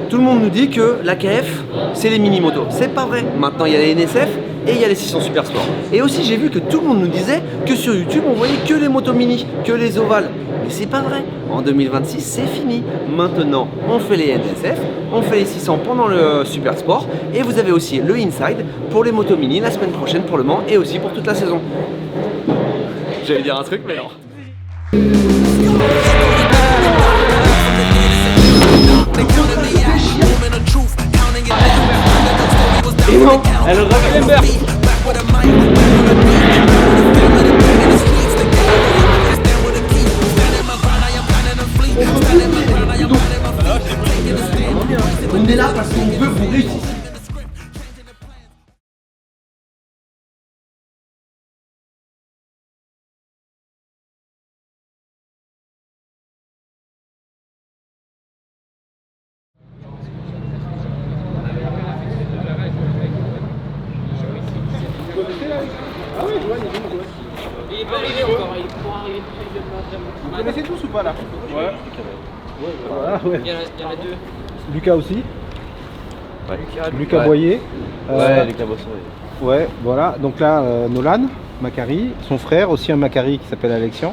Tout le monde nous dit que l'AKF, c'est les mini-motos. C'est pas vrai. Maintenant, il y a les NSF et il y a les 600 Super Sport. Et aussi, j'ai vu que tout le monde nous disait que sur YouTube, on voyait que les motos mini, que les ovales. Mais c'est pas vrai. En 2026, c'est fini. Maintenant, on fait les NSF, on fait les 600 pendant le Super Sport. Et vous avez aussi le Inside pour les motos mini la semaine prochaine pour le Mans et aussi pour toute la saison. J'allais dire un truc, mais non. Et non, elle regarde on est là parce qu'on veut que vous réussissiez. Ah oui, je vois, il est bon. Il est pas arrivé encore, il pourra arriver. Vous connaissez tous ou pas là? Ouais. Voilà, ouais. Il y en a deux. Lucas aussi. Ouais. Lucas Boyer. Ouais, Lucas Boyer. Ouais, voilà. Donc là, Nolan, Macari, son frère, aussi un Macari qui s'appelle Alexian.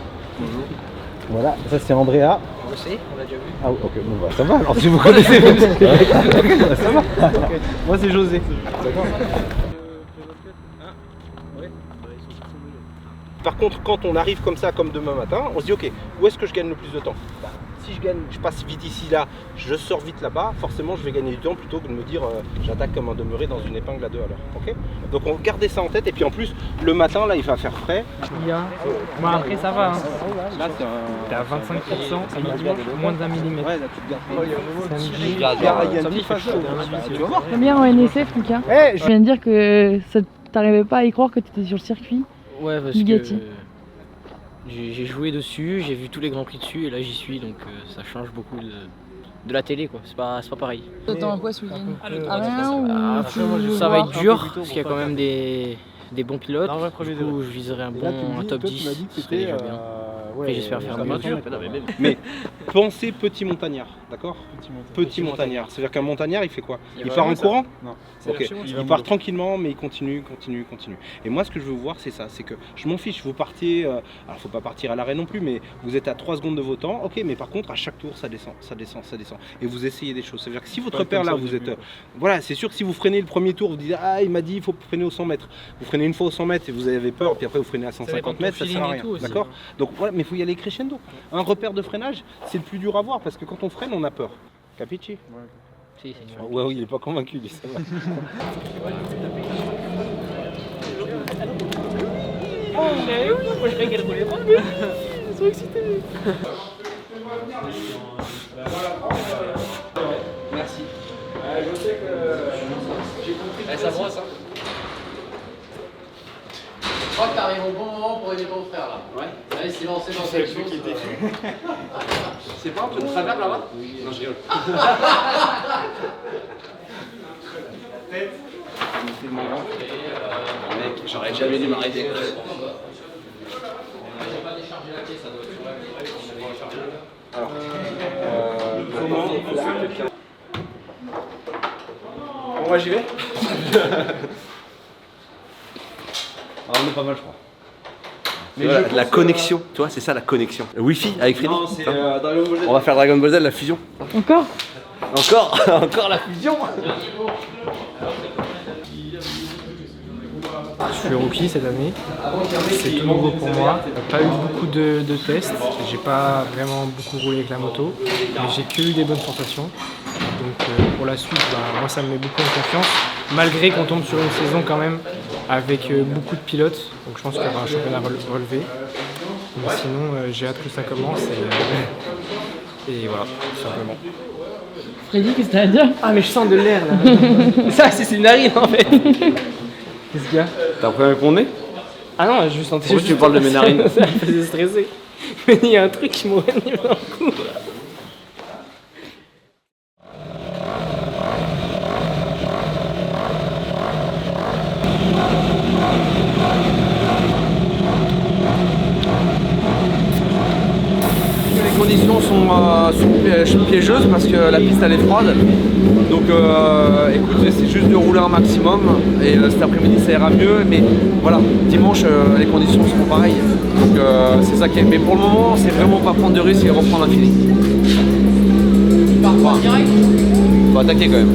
Voilà, ça c'est Andrea. Aussi, on l'a déjà vu. Ah ok, bon bah ça va alors si vous connaissez. Ça va. Okay. Moi c'est José. D'accord. Par contre, quand on arrive comme ça, comme demain matin, on se dit ok, où est-ce que je gagne le plus de temps? Si je passe vite ici, là, je sors vite là-bas, forcément je vais gagner du temps plutôt que de me dire j'attaque comme un demeuré dans une épingle à 2 à l'heure. Okay, donc on gardait ça en tête et puis en plus le matin là il va faire frais. Bon après ça va, hein. Là t'es à 25% et le dimanche moins d'un millimètre. Ouais, là tu te gardes. Combien en NSF Lucas? Je viens de dire que ça t'arrivait pas à y croire que tu étais sur le circuit. Ouais parce Bugatti. que j'ai joué dessus, j'ai vu tous les grands prix dessus et là j'y suis donc ça change beaucoup de la télé quoi, c'est pas pareil. T'attends à quoi ce week-end? À rien ça va être dur parce qu'il y a quand même des bons pilotes, du coup je viserai un top 10, ce serait déjà bien. Et j'espère faire mieux. Mais pensez petit montagnard, d'accord? Petit montagnard. C'est-à-dire qu'un montagnard, il fait quoi? Il part en courant? Non. Ok. Il part tranquillement, mais il continue. Et moi, ce que je veux voir, c'est ça. C'est que je m'en fiche. Vous partiez, alors faut pas partir à l'arrêt non plus, mais vous êtes à 3 secondes de vos temps. Ok, mais par contre, à chaque tour, ça descend. Et vous essayez des choses. C'est-à-dire que si votre repère là, vous êtes, voilà, c'est sûr que si vous freinez le premier tour, vous dites ah, il m'a dit, il faut freiner au 100 mètres. Vous freinez une fois au 100 mètres et vous avez peur, puis après vous freinez à 150 mètres, ça sert à rien. D'accord? Donc voilà, mais il faut y aller crescendo. Un repère de freinage, c'est le plus dur à voir parce que quand on freine, on a peur. Capici? Ouais. Si, ouais, oui, il est pas convaincu, lui, ça va. Oh, mais oui, moi je croyais qu'elle voulait pas. Ils sont excités. Merci. Je sais que j'ai compris. Ça brosse, hein. Je crois que t'arrives au bon moment pour aider ton frère là. Ouais. Allez, c'est lancé dans cette chose. C'est pas un peu de travers là-bas? Oui. Non, je rigole. Mec, j'aurais jamais dû m'arrêter. Alors, comment bon, moi j'y vais. Alors, on est pas mal, je crois. Mais voilà, la connexion, tu vois, c'est ça la connexion. Le Wi-Fi avec Freddy. Non, c'est on va faire Dragon Ball Z, la fusion. Encore Encore la fusion. Je suis rookie cette année, c'est tout nouveau pour moi. Pas eu beaucoup de tests, j'ai pas vraiment beaucoup roulé avec la moto, mais j'ai que eu des bonnes sensations. Donc pour la suite, moi ça me met beaucoup en confiance, malgré qu'on tombe sur une saison quand même avec beaucoup de pilotes, donc je pense qu'il y aura un championnat relevé. Mais sinon j'ai hâte que ça commence et voilà, tout simplement. Freddy, qu'est-ce que t'as à dire? Ah mais je sens de l'air là. Ça c'est une narine en fait. Qu'est-ce qu'il y a? T'as un problème avec mon nez? Ah non, je sentais juste. Tu parles de mes narines. Ça me faisait stresser. Mais il y a un truc qui m'aurait mis dans le cou. Les conditions sont, je machine piégeuse parce que la piste elle est froide. Donc écoute, c'est juste de rouler un maximum et cet après-midi ça ira mieux. Mais voilà, dimanche les conditions seront pareilles. Donc c'est ça qui est. Mais pour le moment, c'est vraiment pas prendre de risques et reprendre un feeling. Tu pars pas direct? Faut attaquer quand même.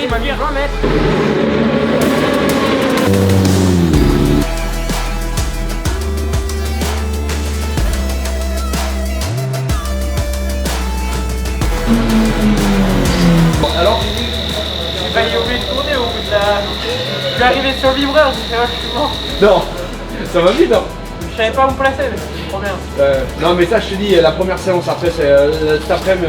Il m'a mis 20 mètres. Bon, alors J'ai failli oublier de tourner au bout de la... Je suis arrivé sur le vibreur, j'ai fait je suis mort. non, ça va vite hein. Je savais pas où me placer, mais c'est trop bien. Non mais ça je te dis, la première séance après c'est cet après-midi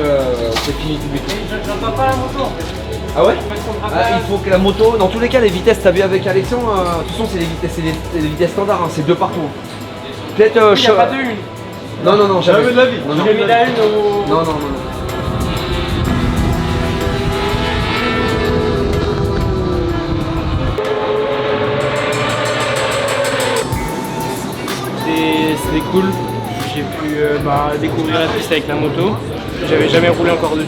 c'est fini tout le week-end. J'entends pas la moto en fait. Ah ouais? Il faut que la moto, dans tous les cas les vitesses, t'as vu avec Alexandre, de toute façon c'est des vitesses standards, hein, c'est 2 partout. Peut-être Il n'y a pas de une. Non, jamais de la vie. Non, J'ai mis la une au... Non. C'était cool. J'ai pu découvrir la piste avec la moto. J'avais jamais roulé encore dessus.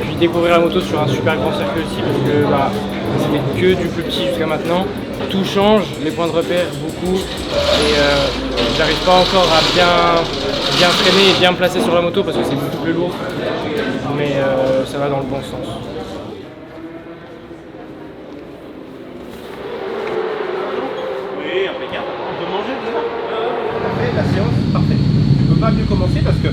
Puis découvrir la moto sur un super grand circuit aussi parce que c'était que du plus petit jusqu'à maintenant. Tout change, les points de repère beaucoup et j'arrive pas encore à bien freiner et bien me placer sur la moto parce que c'est beaucoup plus lourd. Mais ça va dans le bon sens. Oui, impeccable. On peut manger déjà? La séance, parfait. Tu peux pas mieux commencer parce que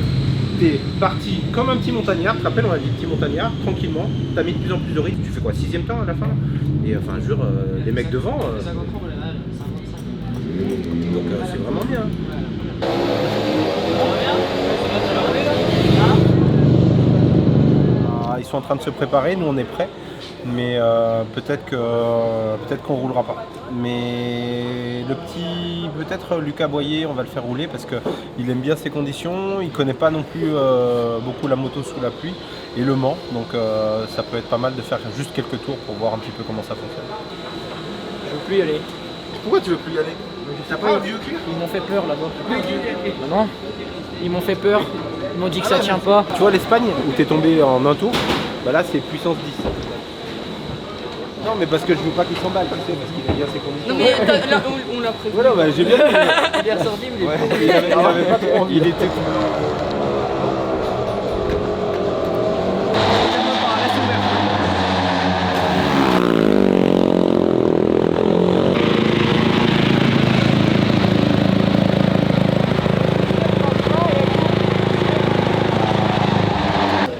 t'es parti comme un petit montagnard. Tu te rappelles, on a dit petit montagnard, tranquillement. T'as mis de plus en plus de rythme. Tu fais quoi, 6e temps à la fin? Et enfin, jure, les mecs devant. Donc c'est vraiment bien. Ils sont en train de se préparer, nous on est prêts. Mais peut-être qu'on roulera pas. Mais le petit, peut-être Lucas Boyer, on va le faire rouler parce qu'il aime bien ces conditions, il connaît pas non plus beaucoup la moto sous la pluie et le Mans, donc ça peut être pas mal de faire juste quelques tours pour voir un petit peu comment ça fonctionne. Je veux plus y aller. Pourquoi tu veux plus y aller? T'as pas envie au cul? Ils m'ont fait peur là-bas. Non, ils m'ont fait peur. Ils m'ont dit que ça tient pas. Tu vois l'Espagne où t'es tombé en un tour, bah là c'est puissance 10. Non mais parce que je veux pas qu'il s'emballe, tu sais, parce qu'il a bien ses conditions. Non mais là, on l'a prévu. Voilà, bah j'ai bien vu. Il est ressorti, mais Ouais, il avait pas trop envie. Il était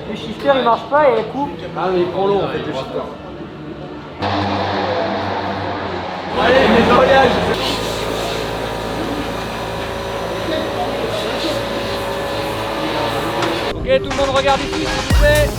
le shifter il marche pas et elle coupe. Ah mais il prend l'eau en fait le shifter. Allez, les voyages. Ok, tout le monde regarde ici, s'il vous plaît.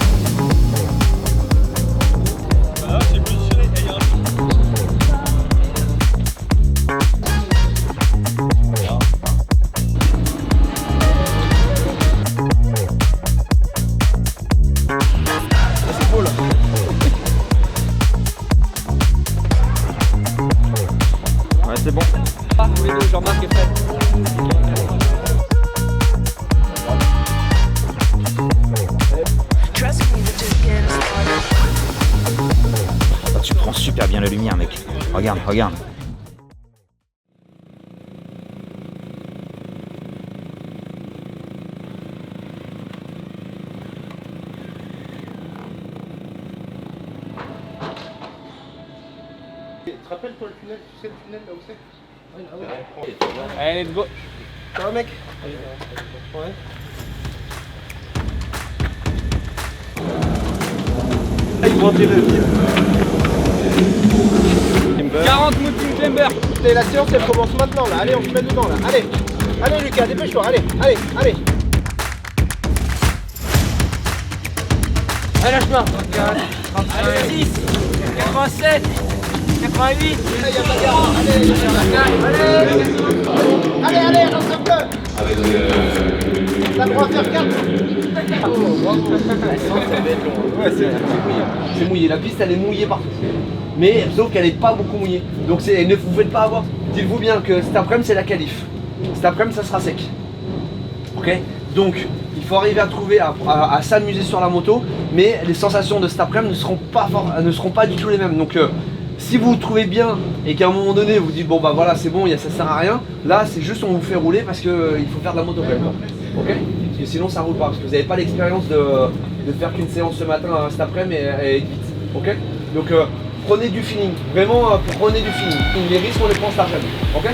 Ouais, c'est bon. Tous les deux, Jean-Marc est prêt. Tu prends super bien la lumière, mec. Regarde, regarde. Tu te rappelles toi le tunnel, tu sais le tunnel là où c'est? Allez, let's go. Ça va mec? Ouais. Ils vont tirer le film. l'heure. La séance elle commence maintenant là. Allez, on se met dedans là. Allez, allez Lucas, dépêche-toi. Allez, allez, allez. Allez, lâche-moi. 86, 87, 88. Allez, allez, lance-le. T'as le droit à faire 4. Ouais, c'est mouillé, la piste elle est mouillée partout. Mais sauf qu'elle n'est pas beaucoup mouillée. Donc ne vous faites pas avoir. Dites-vous bien que cet après-midi c'est la qualif. Cet après-midi ça sera sec. Ok. Donc il faut arriver à trouver, à s'amuser sur la moto, mais les sensations de cet après-midi ne seront pas du tout les mêmes. Donc si vous vous trouvez bien et qu'à un moment donné vous dites bon bah voilà c'est bon, ça sert à rien, là c'est juste on vous fait rouler parce qu'il faut faire de la moto quand même. Ok. Parce que sinon ça roule pas, parce que vous n'avez pas l'expérience de faire qu'une séance ce matin, cet après-midi et vite. Ok. Donc prenez du feeling, vraiment prenez du feeling. Les risques on les prend cet après-midi. Ok.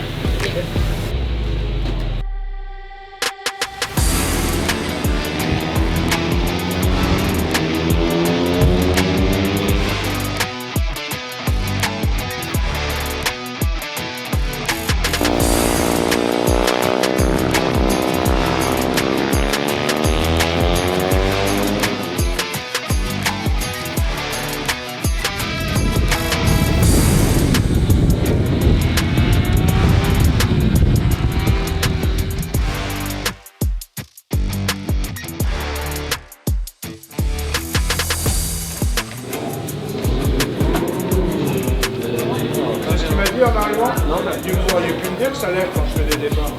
Vous auriez pu me dire que ça lève quand je fais des départs.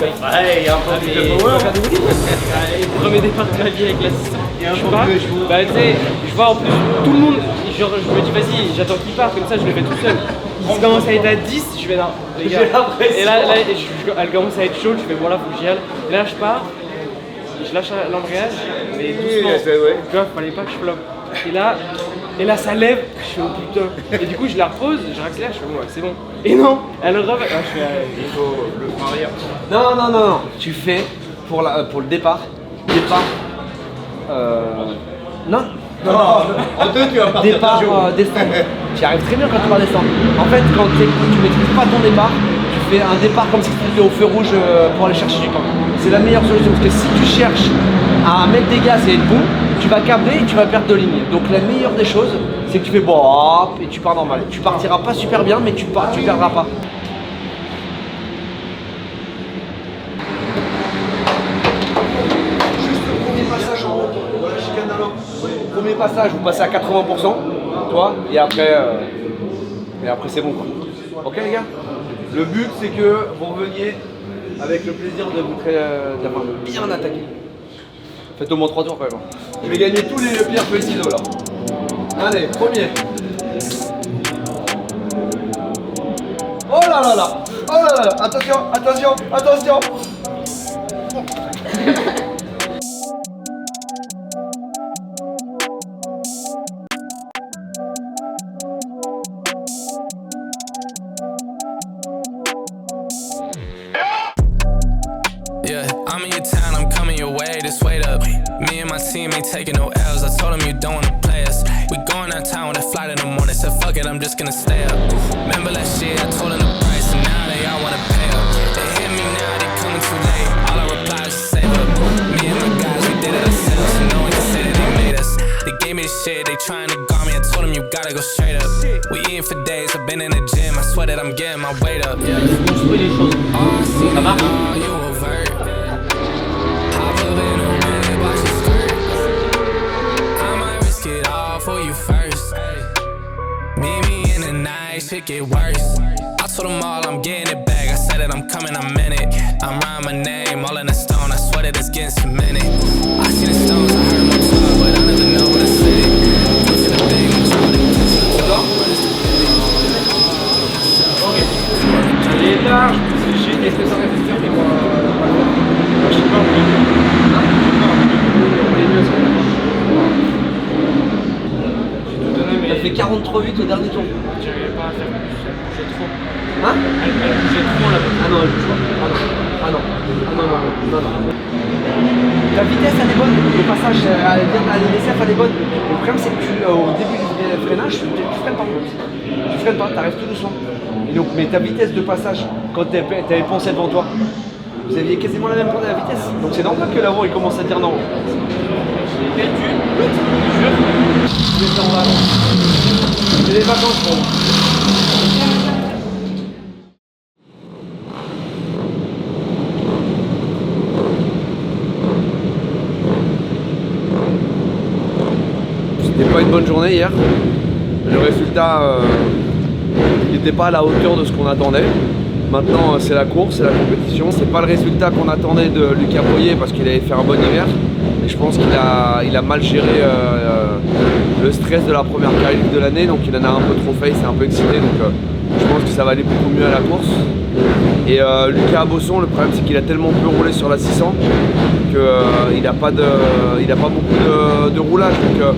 Ouais, il y a un peu de power. Premier départ de ma vie avec l'assistant. Bah tu sais, je vois en plus tout le monde, genre, je me dis vas-y, j'attends qu'il parte, comme ça je le fais tout seul. Si ça commence à être à 10, je vais là, les gars. Et là elle commence à être chaude, je fais bon là faut que j'y aille. Et là je pars, je lâche l'embrayage, mais doucement. Tu vois, fallait pas que je floppe. Et là ça lève, je fais oh putain. Et du coup je la repose, je raccélère, je fais bon ouais, c'est bon. Et non, elle revient. Je fais il faut le frein arrière. Non. Tu fais pour le départ. Non. En deux, tu vas partir. Départ descendre. Tu arrives très bien quand tu vas descendre. En fait, quand tu maîtrises pas ton départ, tu fais un départ comme si tu étais au feu rouge pour aller chercher du camp. C'est la meilleure solution parce que si tu cherches à mettre des gaz et être bon, tu vas câbler et tu vas perdre de ligne. Donc la meilleure des choses, c'est que tu fais bon hop et tu pars normal. Tu partiras pas super bien, mais tu perdras pas. Juste le premier passage en haut, voilà, chicane d'Alain. Premier passage, vous passez à 80%, toi, et après c'est bon quoi. Ok les gars? Le but c'est que vous reveniez avec le plaisir d'avoir bien attaqué. Faites au moins 3 tours quand même. Je vais gagner tous les pierres feuilles ciseaux là. Allez, premier. Oh là là là. Oh là là là. Attention. Yeah, I'm in your town, I'm coming your way, just wait up. Me and my team ain't taking no L's, I told them you don't wanna play us. We going out town with a flight in the morning, said fuck it, I'm just gonna stay up. Remember last year, I told them the price, and now they all wanna pay up. They hit me now, they coming too late, all I reply is save up. Me and my guys, we did it ourselves, and no one can say that they made us. They gave me the shit, they trying to guard me, I told them you gotta go straight up. We eating for days, I've been in the gym, I swear that I'm getting my weight up. Yeah. All I see now, you overt. For you first, meet me in the night, shit get worse. I told them all I'm getting it back. I said that I'm coming, I'm in it. I'm writing my name all in a stone. I swear that it's getting cemented. I see the stones, I heard my talk, but I never know what to say. Go to the thing, I'm trying to Elle est large, j'ai des stressants à faire, mais moi, je sais pas. T'as fait 43,8 au dernier tour. J'arrivais pas à faire plus, elle bougeait trop. Hein? Elle bougeait trop là-bas. Ah non, elle bouge pas. Ah Ta vitesse elle est bonne, le passage à l'ISF elle est bonne. Le problème c'est que au début du freinage, tu freines pas. Tu freines pas, t'arrives tout doucement. Et donc, mais ta vitesse de passage, quand t'avais pensé devant toi, vous aviez quasiment la même vitesse. Donc c'est normal que l'avant il commence à dire non. C'est des vacances pour vous. C'était pas une bonne journée hier. Le résultat n'était pas à la hauteur de ce qu'on attendait. Maintenant c'est la course, c'est la compétition. C'est pas le résultat qu'on attendait de Lucas Boyer parce qu'il avait fait un bon hiver. Et je pense qu'il a mal géré le stress de la première qualif de l'année. Donc il en a un peu trop fait, il s'est un peu excité. Donc je pense que ça va aller beaucoup mieux à la course. Et Lucas Bosson, le problème c'est qu'il a tellement peu roulé sur la 600 qu'il n'a pas beaucoup de roulage. Donc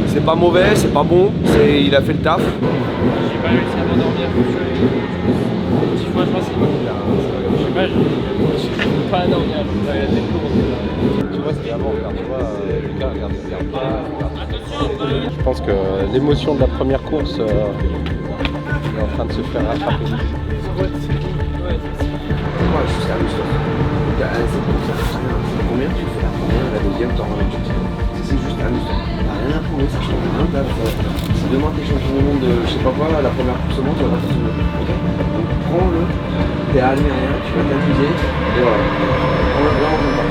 c'est pas mauvais, c'est pas bon, il a fait le taf. J'ai pas réussi à m'endormir. Moi je pense qu'il je sais pas, je peux pas dormir. Tu vois, c'était avant, regarde, tu vois, Lucas, regarde. Je pense que l'émotion de la première course est en train de se faire rattraper. Combien tu fais la première, la deuxième, t'en rends c'est juste un instant. T'as rien à prouver, ça change rien. Si demain t'es champion du monde de je sais pas quoi, la première course au monde, tu vas pas te souvenir. Ok. Donc prends-le, t'es algérien, tu vas t'amuser, et voilà. Prends-le vraiment comme ça.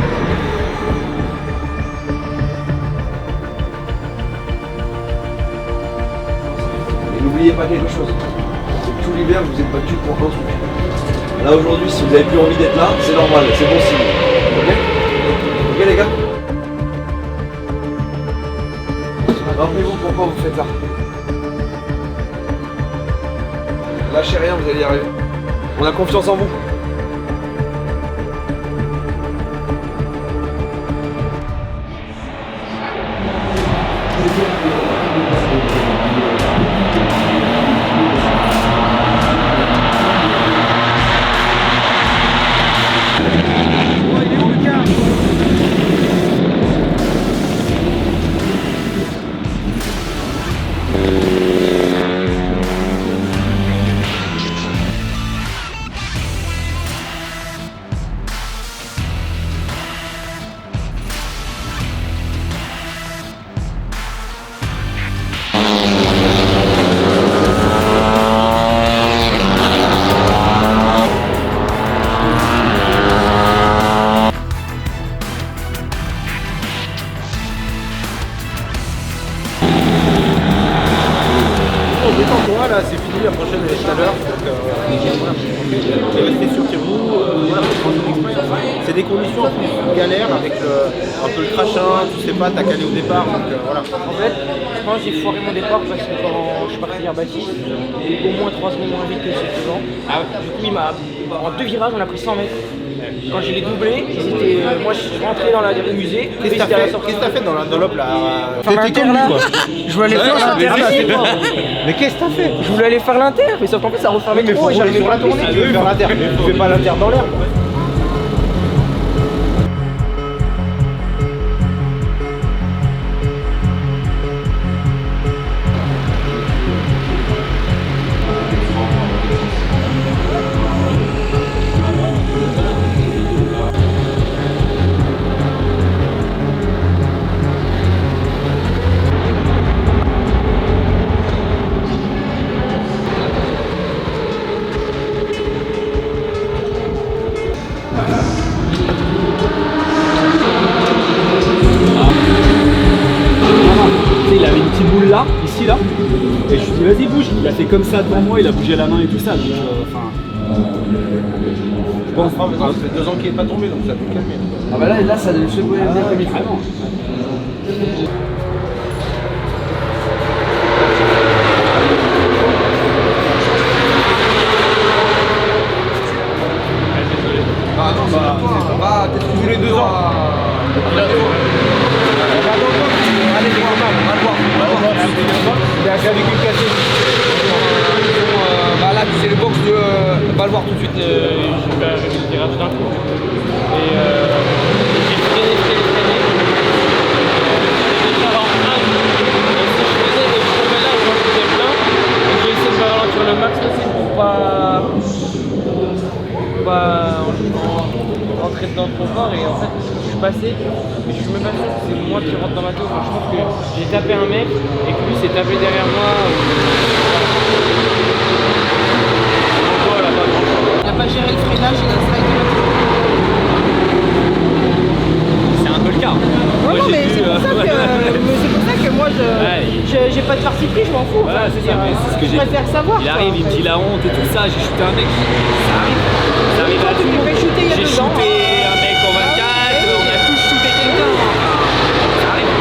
Et n'oubliez pas quelque chose, c'est que tout l'hiver vous êtes battu pour un truc. Là aujourd'hui, si vous avez plus envie d'être là, c'est normal, c'est bon signe. Ok? Ok les gars? Rappelez-vous pourquoi vous faites ça. Lâchez rien, vous allez y arriver. On a confiance en vous. Détends-toi, là c'est fini, la prochaine elle est tout à l'heure. Restez sur tes roues, c'est des conditions en plus galères avec un peu le crachin, tu sais pas, t'as calé au départ, donc voilà. En fait, je pense que j'ai foiré mon départ parce que quand je suis parti vers Baptiste, il est au moins 3 secondes moins vite que le suivant. Du coup, en 2 virages, on a pris 100 mètres. Quand je l'ai doublé, moi je suis rentré dans le musée. Qu'est-ce que t'as fait dans l'enveloppe là? T'étais comme lui quoi. Je voulais aller faire l'inter. Mais qu'est-ce que t'as fait? Je voulais aller faire l'inter, mais sauf qu'en fait ça refermait trop et j'arrivais pas à tourner. Tu veux faire l'inter, mais tu fais pas l'inter dans l'air. Là, ici là, et je lui dis vas-y bouge, il a fait comme ça devant moi, il a bougé la main et tout ça, donc Bon, ça fait 2 ans qu'il n'est pas tombé, donc ça peut calmer. Ah bah là ça devait se secouer bien comme il faut. Ah non, bah t'es tous les 2 ans. Allez, les copains, on va le voir. Il a avec une cassée. Bah là, c'est le box de. On va le voir tout de suite. Je vais faire le tirage d'un coup. précédente confort et en fait je suis passé, mais je suis même pas sûr que c'est moi qui rentre dans ma tour. Enfin, je pense que j'ai tapé un mec et que lui s'est tapé derrière moi. Il n'a pas géré le freinage et la slide. C'est un peu le cas. Ouais, non, mais c'est pour ça que moi j'ai pas de parti pris, je m'en fous. Voilà, c'est ça, c'est ce que je préfère savoir. Il arrive, il me dit la honte et tout ça, j'ai shooté un mec. Ça arrive. Ça arrive à tout le monde. J'ai shooté un mec en 24, on a tous shooté quelqu'un. Ça arrive.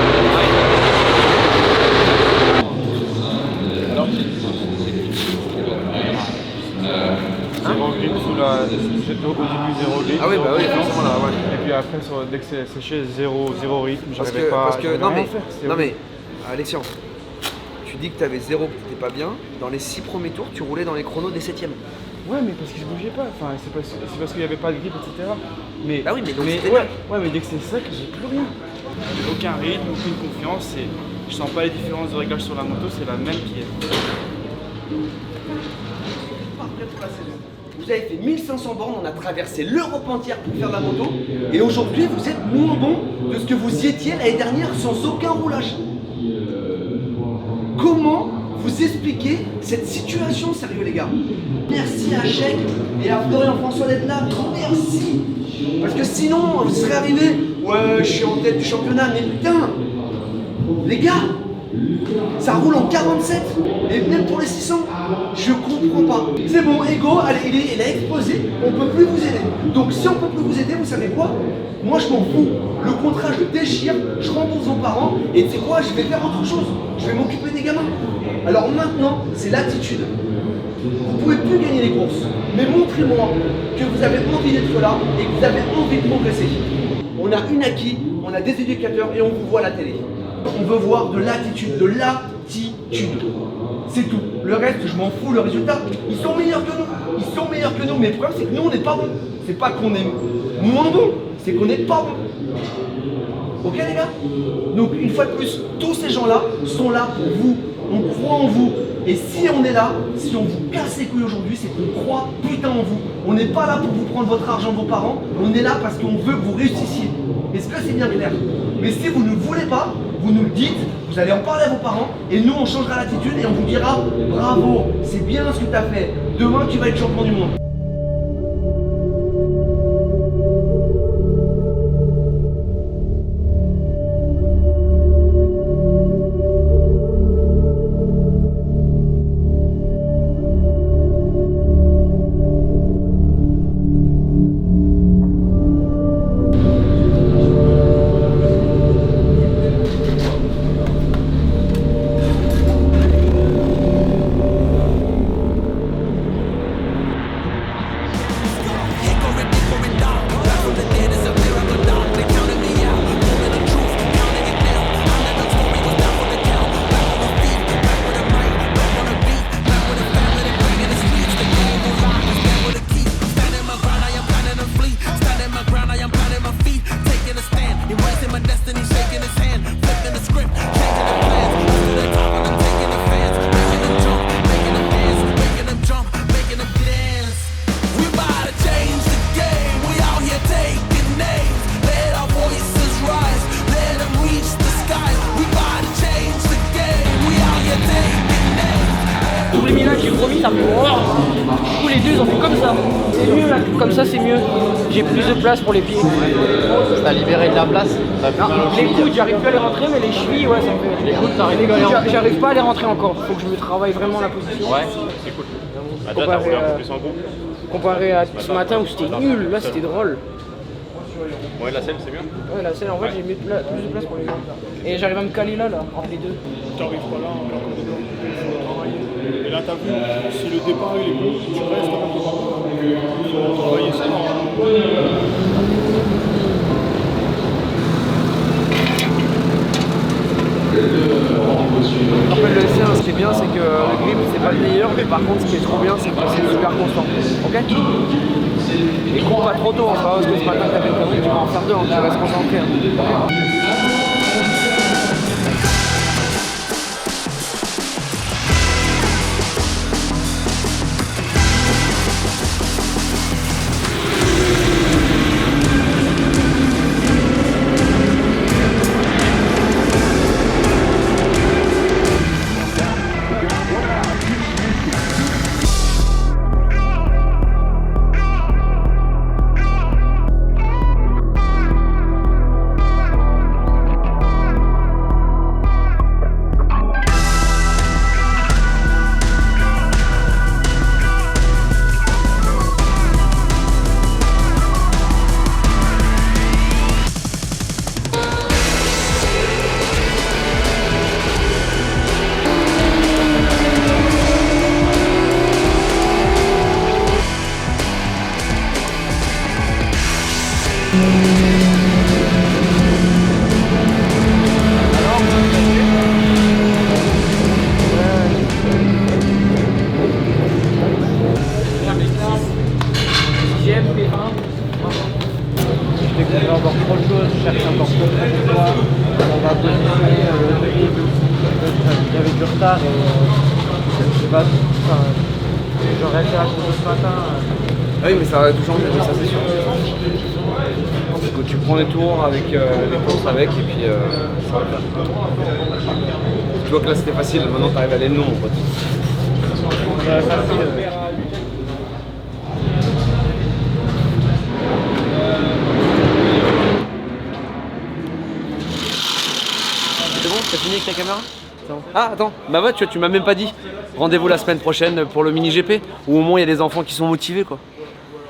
Zéro grip sous la. Au début, zéro grip. Ah oui, bah oui, forcément là, ouais. Et puis après, dès que c'est séché, zéro rythme. J'arrivais pas. Parce que, non mais, horrible. Alexandre, tu dis que tu avais zéro, que t'étais pas bien. Dans les 6 premiers tours, tu roulais dans les chronos des 7ème. Ouais, mais parce que je bougeais pas. Enfin, c'est parce qu'il n'y avait pas de grip, etc. Mais, bah oui, mais donc ouais, mais dès que c'est sec, j'ai plus rien. J'ai aucun rythme, aucune confiance. Je sens pas les différences de réglage sur la moto, c'est la même qui est. Vous avez fait 1500 bornes, on a traversé l'Europe entière pour faire la moto. Et aujourd'hui, vous êtes moins bon de ce que vous y étiez l'année dernière sans aucun roulage. Comment vous expliquez cette situation, sérieux les gars? Merci à Chèque et à Florian François d'être là. Merci. Parce que sinon, vous serez arrivés. Ouais, je suis en tête du championnat, mais putain, les gars, ça roule en 47. Et même pour les 600, je comprends pas. C'est bon, Ego, allez, il a explosé, on peut plus vous aider. Donc si on peut plus vous aider, vous savez quoi? Moi je m'en fous. Le contrat, je le déchire, je rembourse vos parents, et tu sais quoi, je vais faire autre chose. Je vais m'occuper des gamins. Alors maintenant, c'est l'attitude. Vous pouvez plus gagner les courses, mais montrez-moi que vous avez envie d'être là et que vous avez envie de progresser. On a une acquis, on a des éducateurs et on vous voit à la télé. On veut voir de l'attitude, de l'attitude. C'est tout. Le reste, je m'en fous, le résultat, ils sont meilleurs que nous. Ils sont meilleurs que nous, mais le problème c'est que nous on n'est pas bons. C'est pas qu'on est moins bons, c'est qu'on n'est pas bons. Ok les gars? Donc une fois de plus, tous ces gens-là sont là pour vous. On croit en vous. Et si on est là, si on vous casse les couilles aujourd'hui, c'est qu'on croit putain en vous. On n'est pas là pour vous prendre votre argent de vos parents, on est là parce qu'on veut que vous réussissiez. Est-ce que c'est bien clair? Mais si vous ne voulez pas, vous nous le dites, vous allez en parler à vos parents, et nous on changera l'attitude et on vous dira bravo, c'est bien ce que tu as fait, demain tu vas être champion du monde. J'ai plus de place pour les pieds. T'as libéré de la place? Non, les coudes, j'arrive plus à les rentrer, mais les chevilles, ouais, ça me fait. Les coudes, j'arrive pas à les rentrer encore. Faut que je me travaille vraiment la position. Ouais, c'est cool. Bah, toi, t'as roulé un peu plus en groupe. Comparé à ce matin où c'était nul, là c'était drôle. Ouais, la selle, c'est bien. Ouais, la selle, en fait, j'ai mis plus de place pour les gens. Et j'arrive à me caler là, entre les deux. T'arrives pas là, on a encore des blancs. Il faut travailler. Et là, t'as vu, si le départ il est bon, tu restes un peu partout. Il faut travailler ça. Rappelle le S1, ce qui est bien, c'est que le grip c'est pas le meilleur, mais par contre ce qui est trop bien, c'est que c'est super constant. Ok? Et cours pas trop tôt, hein, parce que ce matin t'as fait une connerie, tu vas en faire deux, hein, tu restes concentré. Hein. tard et je sais pas, j'aurais fait la chose ce matin. Ah oui, mais ça va tout changer, ça c'est sûr. Donc, tu prends les tours avec les courses avec et puis ça va le faire. Tu vois que là c'était facile, maintenant tu arrives à aller le nom en fait. C'est bon, t'as fini avec ta caméra? Ah attends, bah ouais, tu m'as même pas dit. Rendez-vous la semaine prochaine pour le mini GP, où au moins il y a des enfants qui sont motivés quoi.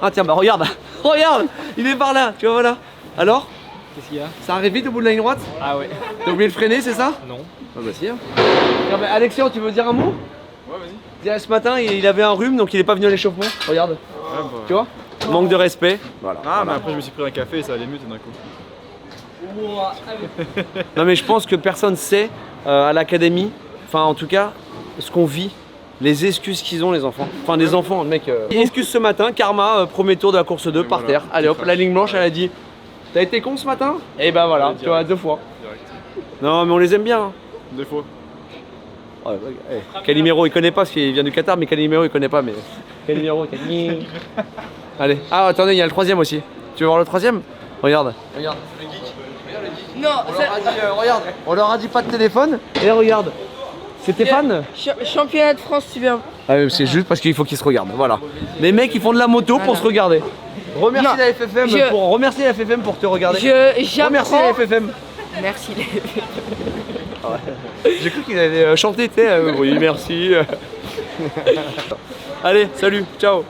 Ah tiens, bah regarde, regarde, il est par là, tu vois voilà. Alors? Qu'est-ce qu'il y a? Ça arrive vite au bout de la ligne droite? Ah ouais. T'as oublié de freiner, c'est ça? Non. Ah bah si. Hein. Tiens, bah, Alexia, tu veux dire un mot? Ouais, vas-y. Ce matin, il avait un rhume, donc il est pas venu à l'échauffement. Regarde. Ouais, bah... Tu vois? Manque de respect. Voilà. Ah, mais après je me suis pris un café et ça allait mieux tout d'un coup. Non mais je pense que personne sait à l'académie, enfin en tout cas, ce qu'on vit, les excuses qu'ils ont les enfants. Enfin des enfants, le mec. Excuse ce matin, Karma, premier tour de la course 2 par voilà, terre. Allez hop, la ligne blanche, elle a dit t'as été con ce matin? Et ben voilà, tu vois, 2 fois. Direct. Non mais on les aime bien. Hein. 2 fois. Ouais, hey. Calimero il connaît pas parce qu'il vient du Qatar, mais Calimero il connaît pas. Mais Calimero. Allez, ah attendez, il y a le troisième aussi. Tu veux voir le troisième? Regarde. Regarde, le geek. Regarde le geek. Non, on leur a dit, regarde, on leur a dit pas de téléphone. Et regarde, c'est Stéphane. Championnat de France, tu viens. Ah c'est juste parce qu'il faut qu'ils se regardent. Voilà. Les mecs ils font de la moto pour se regarder. Remercie la FFM pour remercier la FFM pour te regarder. Remercie la FFM. Merci les J'ai cru qu'il allait chanter, tu sais. Oui, merci. Allez, salut, ciao.